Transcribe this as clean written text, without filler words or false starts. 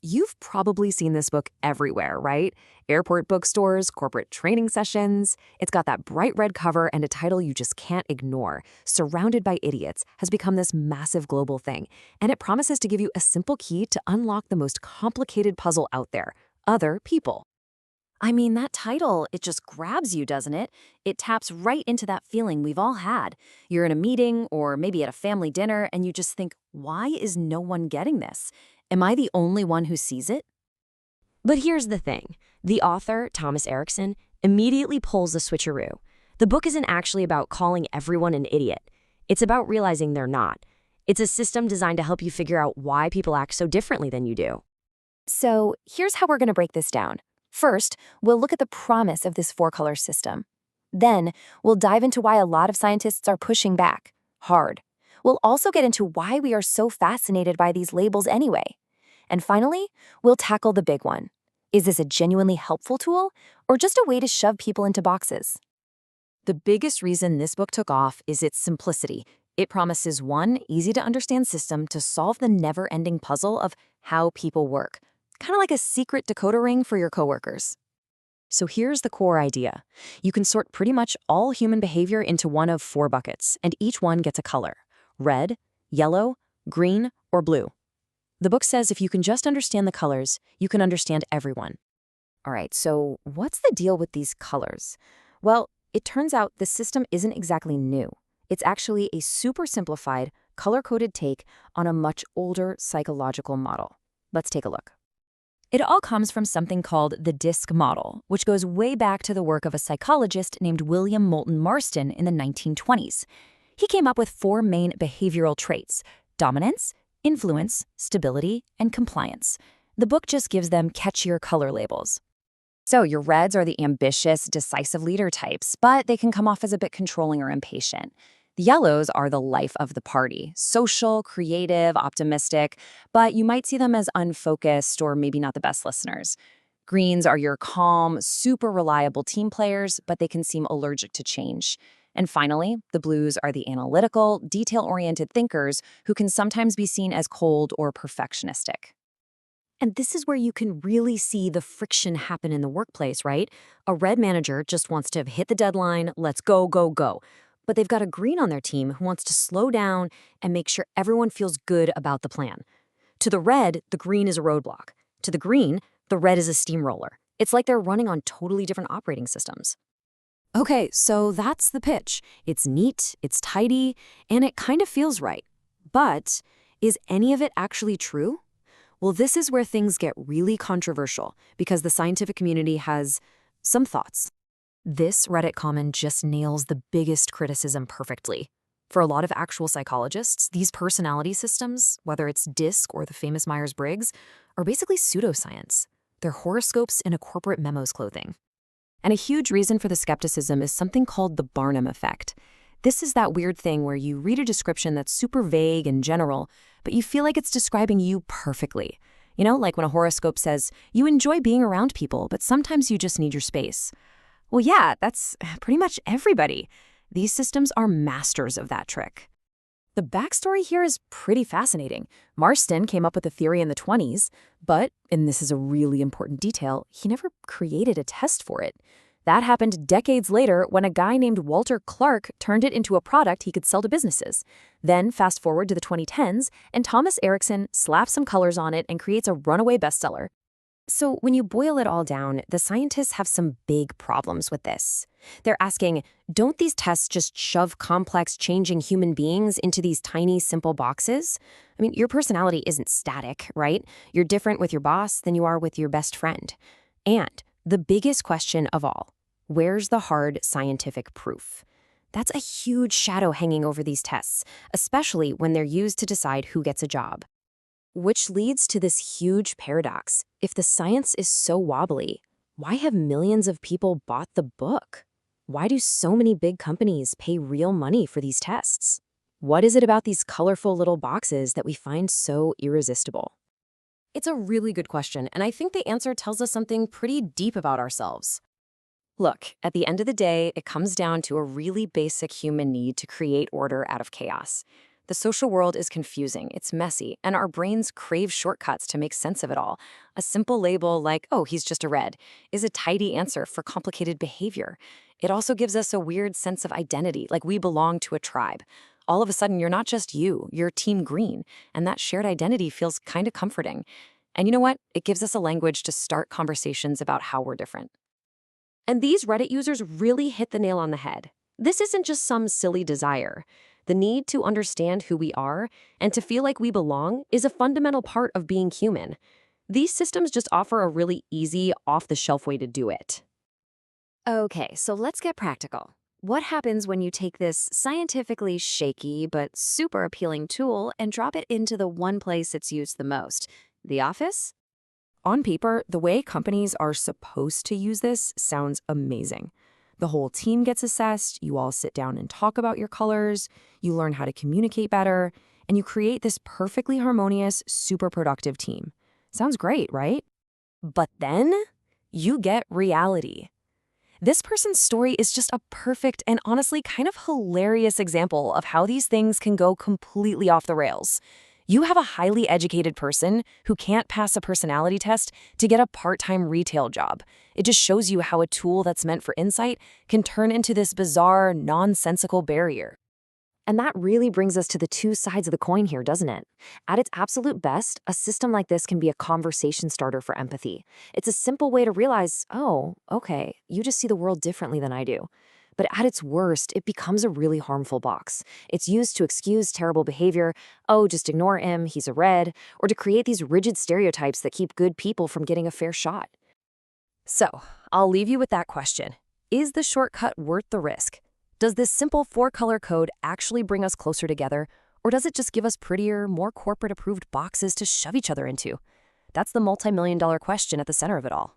You've probably seen this book everywhere, right? Airport bookstores, corporate training sessions. It's got that bright red cover and a title you just can't ignore. Surrounded by Idiots has become this massive global thing, and it promises to give you a simple key to unlock the most complicated puzzle out there: other people. I mean, that title, it just grabs you, doesn't it? It taps right into that feeling we've all had. You're in a meeting or maybe at a family dinner and you just think, why is no one getting this? Am I the only one who sees it? But here's the thing. The author, Thomas Erikson, immediately pulls a switcheroo. The book isn't actually about calling everyone an idiot. It's about realizing they're not. It's a system designed to help you figure out why people act so differently than you do. So here's how we're going to break this down. First, we'll look at the promise of this four-color system. Then, we'll dive into why a lot of scientists are pushing back, hard. We'll also get into why we are so fascinated by these labels anyway. And finally, we'll tackle the big one. Is this a genuinely helpful tool, or just a way to shove people into boxes? The biggest reason this book took off is its simplicity. It promises one easy-to-understand system to solve the never-ending puzzle of how people work. Kind of like a secret decoder ring for your coworkers. So here's the core idea. You can sort pretty much all human behavior into one of four buckets, and each one gets a color: red, yellow, green, or blue. The book says if you can just understand the colors, you can understand everyone. All right, so what's the deal with these colors? Well, it turns out the system isn't exactly new. It's actually a super simplified, color-coded take on a much older psychological model. Let's take a look. It all comes from something called the DISC model, which goes way back to the work of a psychologist named William Moulton Marston in the 1920s. He came up with four main behavioral traits: dominance, influence, stability, and compliance. The book just gives them catchier color labels. So your reds are the ambitious, decisive leader types, but they can come off as a bit controlling or impatient. The yellows are the life of the party: social, creative, optimistic, but you might see them as unfocused or maybe not the best listeners. Greens are your calm, super reliable team players, but they can seem allergic to change. And finally, the blues are the analytical, detail-oriented thinkers who can sometimes be seen as cold or perfectionistic. And this is where you can really see the friction happen in the workplace, right? A red manager just wants to hit the deadline, let's go, go, go. But they've got a green on their team who wants to slow down and make sure everyone feels good about the plan. To the red, the green is a roadblock. To the green, the red is a steamroller. It's like they're running on totally different operating systems. Okay, so that's the pitch. It's neat, it's tidy, and it kind of feels right. But is any of it actually true? Well, this is where things get really controversial because the scientific community has some thoughts. This Reddit comment just nails the biggest criticism perfectly. For a lot of actual psychologists, these personality systems, whether it's DISC or the famous Myers-Briggs, are basically pseudoscience. They're horoscopes in a corporate memo's clothing. And a huge reason for the skepticism is something called the Barnum effect. This is that weird thing where you read a description that's super vague and general, but you feel like it's describing you perfectly. You know, like when a horoscope says, you enjoy being around people, but sometimes you just need your space. Well, yeah, that's pretty much everybody. These systems are masters of that trick. The backstory here is pretty fascinating. Marston came up with the theory in the 20s, but, and this is a really important detail, he never created a test for it. That happened decades later when a guy named Walter Clark turned it into a product he could sell to businesses. Then fast forward to the 2010s, and Thomas Erikson slaps some colors on it and creates a runaway bestseller. So when you boil it all down, the scientists have some big problems with this. They're asking, don't these tests just shove complex, changing human beings into these tiny, simple boxes? I mean, your personality isn't static, right? You're different with your boss than you are with your best friend. And the biggest question of all, where's the hard scientific proof? That's a huge shadow hanging over these tests, especially when they're used to decide who gets a job. Which leads to this huge paradox. If the science is so wobbly, why have millions of people bought the book? Why do so many big companies pay real money for these tests? What is it about these colorful little boxes that we find so irresistible? It's a really good question, and I think the answer tells us something pretty deep about ourselves. Look, at the end of the day, it comes down to a really basic human need to create order out of chaos. The social world is confusing, it's messy, and our brains crave shortcuts to make sense of it all. A simple label like, oh, he's just a red, is a tidy answer for complicated behavior. It also gives us a weird sense of identity, like we belong to a tribe. All of a sudden, you're not just you're Team Green, and that shared identity feels kind of comforting. And you know what? It gives us a language to start conversations about how we're different. And these Reddit users really hit the nail on the head. This isn't just some silly desire. The need to understand who we are and to feel like we belong is a fundamental part of being human. These systems just offer a really easy, off-the-shelf way to do it. Okay, so let's get practical. What happens when you take this scientifically shaky but super appealing tool and drop it into the one place it's used the most? The office? On paper, the way companies are supposed to use this sounds amazing. The whole team gets assessed, you all sit down and talk about your colors, you learn how to communicate better, and you create this perfectly harmonious, super productive team. Sounds great, right? But then you get reality. This person's story is just a perfect and honestly kind of hilarious example of how these things can go completely off the rails. You have a highly educated person who can't pass a personality test to get a part-time retail job. It just shows you how a tool that's meant for insight can turn into this bizarre, nonsensical barrier. And that really brings us to the two sides of the coin here, doesn't it? At its absolute best, a system like this can be a conversation starter for empathy. It's a simple way to realize, oh, okay, you just see the world differently than I do. But at its worst, it becomes a really harmful box. It's used to excuse terrible behavior, oh, just ignore him, he's a red, or to create these rigid stereotypes that keep good people from getting a fair shot. So, I'll leave you with that question. Is the shortcut worth the risk? Does this simple 4-color code actually bring us closer together, or does it just give us prettier, more corporate-approved boxes to shove each other into? That's the multi-million-dollar question at the center of it all.